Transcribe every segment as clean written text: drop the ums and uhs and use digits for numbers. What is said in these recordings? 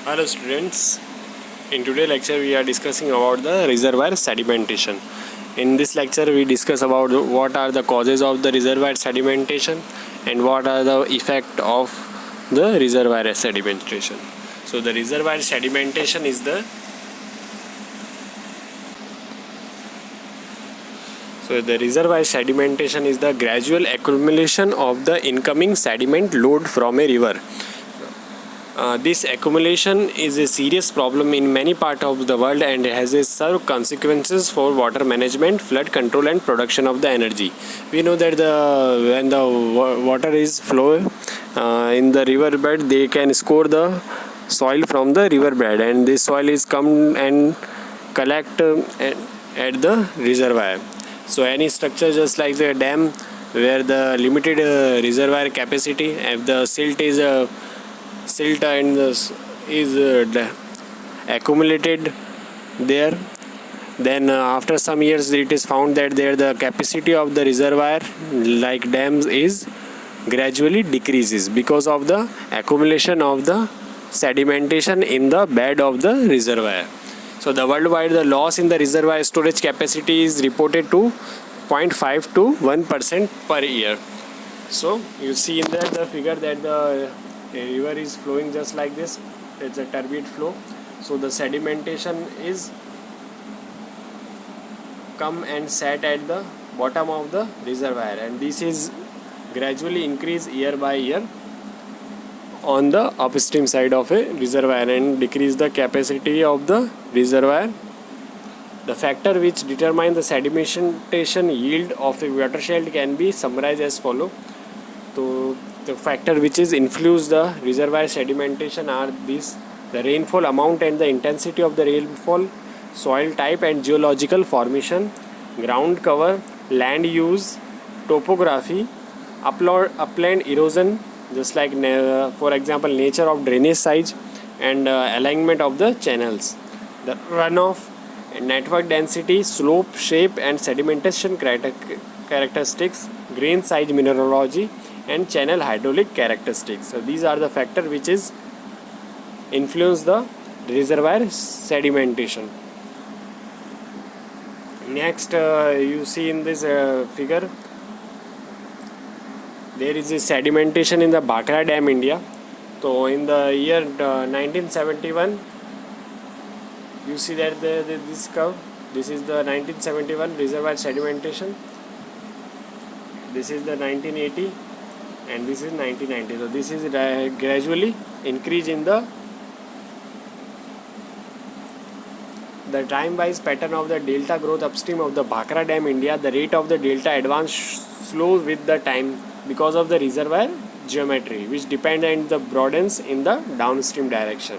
Hello students, in today's lecture we are discussing about the reservoir sedimentation. In this lecture we discuss about what are the causes of the reservoir sedimentation and what are the effect of the reservoir sedimentation. So the reservoir sedimentation is the reservoir sedimentation is the gradual accumulation of the incoming sediment load from a river. This accumulation is a serious problem in many parts of the world and has a severe consequences for water management, flood control and production of the energy. We know that when the water is flow in the riverbed, they can score the soil from the riverbed, and this soil is come and collect at the reservoir. So any structure just like the dam where the limited reservoir capacity, if the silt and is accumulated there, then after some years it is found that there the capacity of the reservoir like dams is gradually decreases because of the accumulation of the sedimentation in the bed of the reservoir. So the worldwide the loss in the reservoir storage capacity is reported to 0.5 to 1% per year. So you see in that the figure that the river is flowing just like this. It's a turbid flow. So the sedimentation is come and sat at the bottom of the reservoir, and this is gradually increase year by year on the upstream side of a reservoir and decrease the capacity of the reservoir. The factor which determine the sedimentation yield of a watershed can be summarized as follow. So the factor which is influence the reservoir sedimentation are these: the rainfall amount and the intensity of the rainfall, soil type and geological formation, ground cover, land use, topography, upland erosion, just like for example nature of drainage size and alignment of the channels, the runoff, network density, slope, shape and sedimentation characteristics, grain size mineralogy and channel hydraulic characteristics. So these are the factors which is influence the reservoir sedimentation. Next you see in this figure there is a sedimentation in the Bhakra Dam, India. So in the year 1971, you see that this curve, this is the 1971 reservoir sedimentation, this is the 1980 and this is 1990. So this is gradually increase in the time-wise pattern of the delta growth upstream of the Bhakra Dam, India. The rate of the delta advance slows with the time because of the reservoir geometry, which depend on the broadens in the downstream direction.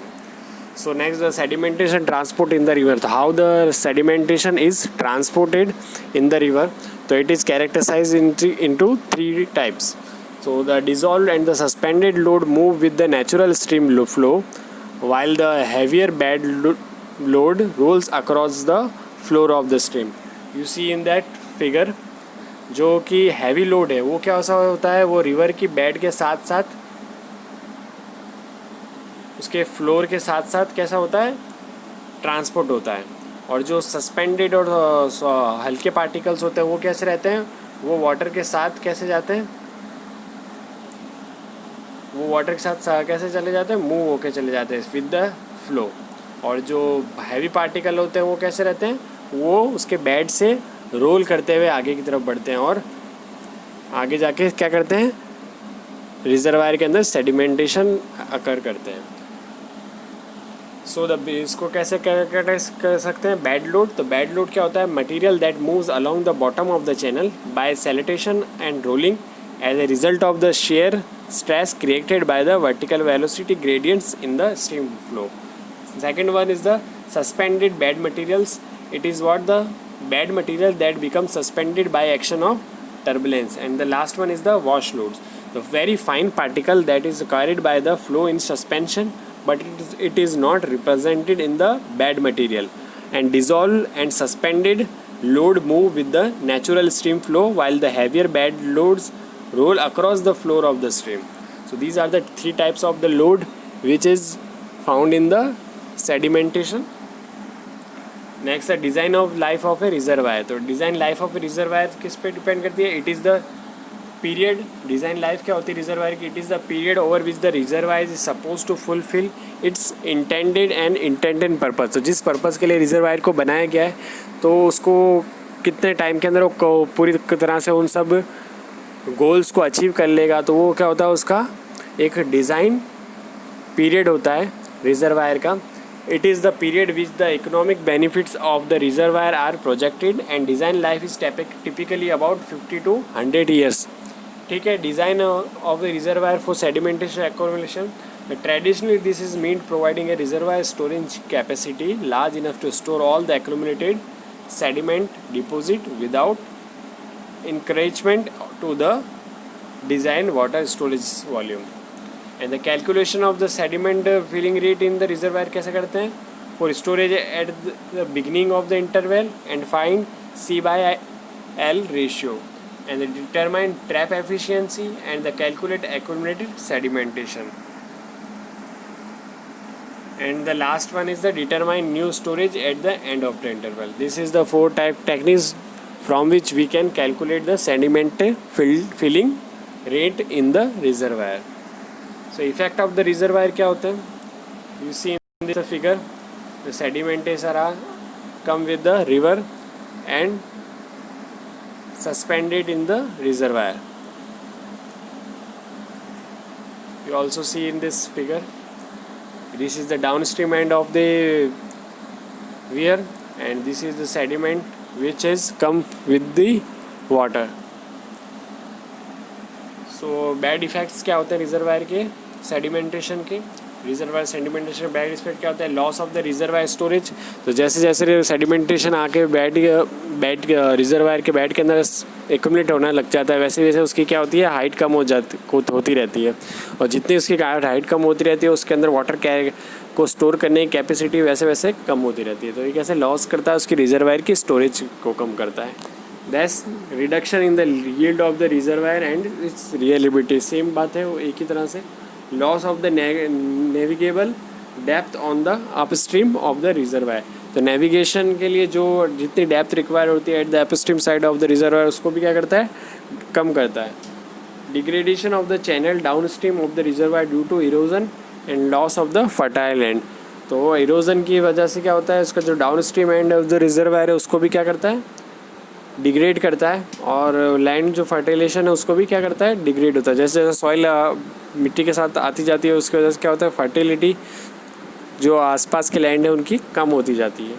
So next, the sedimentation transport in the river. So how the sedimentation is transported in the river? So it is characterized into three types. So the dissolved and the suspended load move with the natural stream flow, while the heavier bed load rolls across the floor of the stream. You see in that figure, जो कि heavy load है वो क्या ऐसा होता है, वो river की बेड के साथ साथ उसके फ्लोर के साथ साथ कैसा होता है, ट्रांसपोर्ट होता है. और जो सस्पेंडेड और हल्के पार्टिकल्स होते हैं वो कैसे रहते हैं, वो वाटर के साथ कैसे जाते हैं, वो वाटर के साथ कैसे चले जाते हैं, मूव होके चले जाते हैं विद द फ्लो. और जो हैवी पार्टिकल होते हैं वो कैसे रहते हैं, वो उसके बेड से रोल करते हुए आगे की तरफ बढ़ते हैं और आगे जाके क्या करते हैं, रिजर्वायर के अंदर सेडिमेंटेशन अकर करते हैं. सो इसको कैसे कर सकते हैं, बेड लोड. तो बेड लोड क्या होता है, material that moves along the bottom of the channel by saltation and rolling as a result of the shear stress created by the vertical velocity gradients in the stream flow. Second one is the suspended bed materials. It is what the bed material that becomes suspended by action of turbulence. And the last one is the wash loads, the very fine particle that is carried by the flow in suspension, but it is not represented in the bed material. And dissolved and suspended load move with the natural stream flow, while the heavier bed loads roll across the floor of the stream. So these are the three types of the load which is found in the sedimentation. Next the design of life of a reservoir. तो design life of a reservoir किस पे depend करती है? It is the period. Design life क्या होती है reservoir की? It is the period over which the reservoir is suppose to fulfil its intended purpose. तो जिस पर्पज़ के लिए रिजर्वायर को बनाया गया है तो उसको कितने टाइम के अंदर वो पूरी तरह से उन सब गोल्स को अचीव कर लेगा. तो वो क्या होता है, उसका एक डिज़ाइन पीरियड होता है रिजर्वायर का. It is the period which the economic benefits of the reservoir are projected and design life is typically about 50 to 100 years. ठीक है. Design of the reservoir for sedimentation accumulation. Traditionally this is mean providing a reservoir storage capacity large enough to store all the accumulated sediment deposit without encouragement to the designed water storage volume. And the calculation of the sediment filling rate in the reservoir कैसे करते हैं? For storage at the beginning of the interval and find C by L ratio and determine trap efficiency and the calculate accumulated sedimentation. And the last one is the determine new storage at the end of the interval. This is the 4 type techniques from which we can calculate the sediment filling rate in the reservoir. So effect of the reservoir क्या होते हैं? You see in this figure, the sediments are come with the river and suspended in the reservoir. You also see in this figure. This is the downstream end of the weir and this is the sediment which has come with the water. So bad effects क्या होते हैं reservoir के sedimentation के? Reservoir sedimentation bad effect क्या होता है? Loss of the reservoir storage. तो जैसे जैसे सेडिमेंटेशन आके बेड रिजर्वायर के बेड के अंदर एक्यूमुलेट होना लग जाता है वैसे वैसे उसकी क्या होती है, हाइट कम होती रहती है. और जितनी उसकी हाइट कम होती रहती है उसके अंदर वाटर को स्टोर करने की कैपेसिटी वैसे वैसे कम होती रहती है. तो ये कैसे लॉस करता है? उसकी रिजर्वायर की स्टोरेज को कम करता है. That's reduction in the yield of the reservoir and its reliability. Same बात है, वो एक ही तरह से. Loss of the navigable depth on the upstream of the reservoir. तो नेविगेशन के लिए जो जितनी डेप्थ रिक्वायर होती है at the upstream side of the reservoir उसको भी क्या करता है, कम करता है. Degradation of the channel downstream of the reservoir due to erosion and loss of the fertile and. तो इरोजन की वजह से क्या होता है, उसका जो down stream end of the reservoir है उसको भी क्या करता है, डिग्रेड करता है. और लैंड जो फर्टिलाइजेशन है उसको भी क्या करता है, डिग्रेड होता है. जैसे जैसे सॉइल मिट्टी के साथ आती जाती है उसकी वजह से क्या होता है, फर्टिलिटी जो आसपास के लैंड है उनकी कम होती जाती है.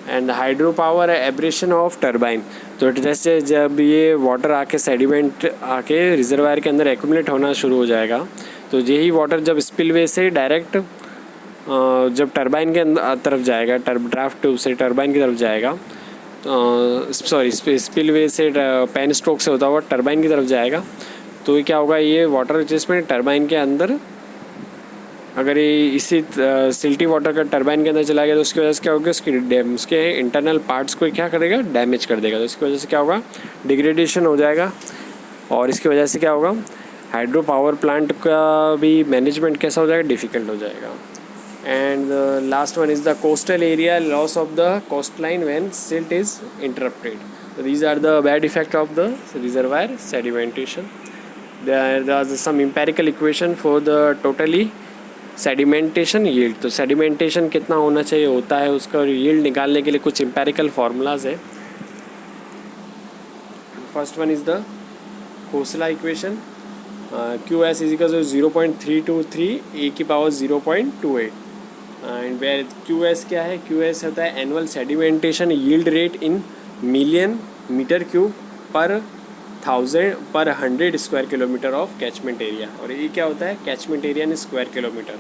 And hydro power abrasion of turbine. तो जैसे जब ये वाटर आके सेडिमेंट आके रिजर्वायर के अंदर एक्यूमुलेट होना शुरू हो जाएगा तो यही वाटर जब स्पिलवे से डायरेक्ट जब टर्बाइन के अंदर तरफ जाएगा, ड्राफ्ट से टर्बाइन की तरफ जाएगा, सॉरी स्पिलवे से पेन स्ट्रोक से होता हुआ टर्बाइन की तरफ जाएगा. तो ये क्या होगा, ये वाटर जिसमें टर्बाइन के अंदर अगर ये इसी सिल्टी वाटर का टर्बाइन के अंदर चला गया तो उसकी वजह से क्या होगा, उसके इंटरनल पार्ट्स को क्या करेगा, डैमेज कर देगा. तो इसकी वजह से क्या होगा, डिग्रेडेशन हो जाएगा. और इसकी वजह से क्या होगा, हाइड्रो पावर प्लांट का भी मैनेजमेंट कैसा हो जाएगा, डिफ़िकल्ट हो जाएगा. And the last one is the coastal area loss of the coastline when silt is interrupted. So these are the bad effect of the reservoir sedimentation. There are some empirical equation for the totally sedimentation yield. तो sedimentation कितना होना चाहिए होता है उसका yield निकालने के लिए कुछ empirical formulas है. First one is the Khosla equation. QS is equal to 0.323 e की पावर 0.28. एंड वेयर QS क्या है, QS होता है annual sedimentation yield rate in million metre cube per 100 square kilometre of catchment area. और ये क्या होता है, catchment area in square kilometre.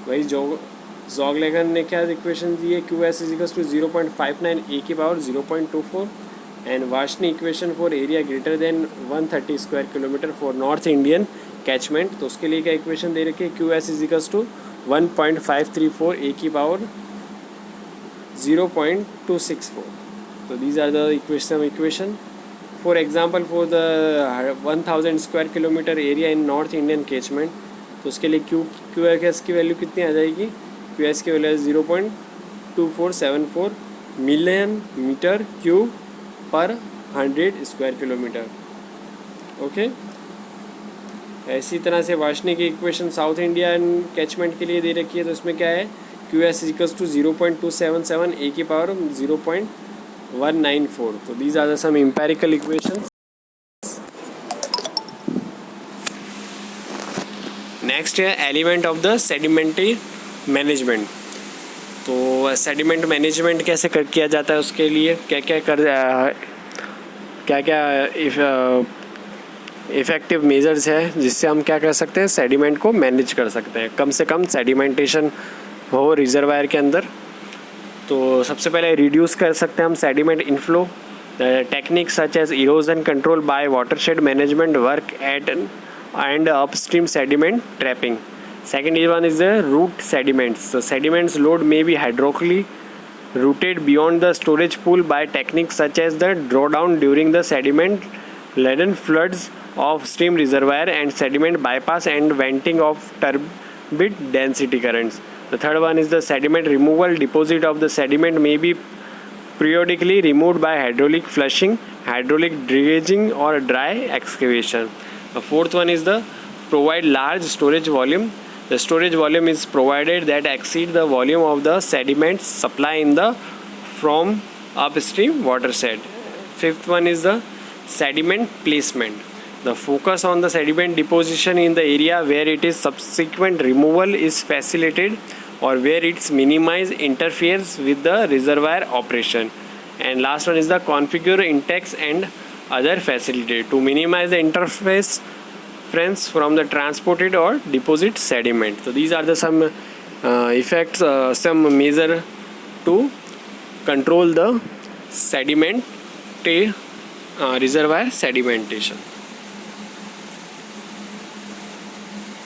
वही जॉगलेगन ने क्या इक्वेशन दी है, QS is equals to 0.59 e की power 0.24 and Varshney equation for area greater than 130 square kilometre for north Indian catchment. तो उसके लिए क्या इक्वेशन दे रखी है, QS is equals to 1.534 e की power 0.264. So these are the equation. For example, for the 1000 square kilometer area in North Indian catchment, तो उसके लिए QS की वैल्यू कितनी आ जाएगी, QS की value 0.2474 million metre cube per 100 square kilometre. Okay, इसी तरह से वार्षणिक इक्वेशन साउथ इंडियन कैचमेंट के लिए दे रखी है, तो इसमें क्या है, QS इक्वल्स टू 0.277 ए की पावर 0.194। तो these are the some empirical equations. Next है element of the sedimentary management. तो सेडिमेंट मैनेजमेंट कैसे किया जाता है, उसके लिए क्या क्या इफ़ेक्टिव मेजर्स है जिससे हम क्या कर सकते हैं, सेडिमेंट को मैनेज कर सकते हैं, कम से कम सेडिमेंटेशन हो रिजर्वायर के अंदर। तो सबसे पहले रिड्यूस कर सकते हैं हम sediment inflow. Technique such as erosion control by watershed management work at and upstream sediment trapping. Second one is the root sediments. So sediments load may be hydraulically routed beyond the storage pool by techniques such as the drawdown during the sediment laden floods of stream reservoir and sediment bypass and venting of turbid density currents. The third one is the sediment removal. Deposit of the sediment may be periodically removed by hydraulic flushing, hydraulic dredging or dry excavation. The fourth one is the provide large storage volume. The storage volume is provided that exceed the volume of the sediments supply in the from upstream watershed. Fifth one is the sediment placement. The focus on the sediment deposition in the area where it is subsequent removal is facilitated or where it's minimize interferes with the reservoir operation. And last one is the configure intakes and other facilitated to minimize the interface friends from the transported or deposit sediment. So these are the some effects, some measure to control the sediment reservoir sedimentation.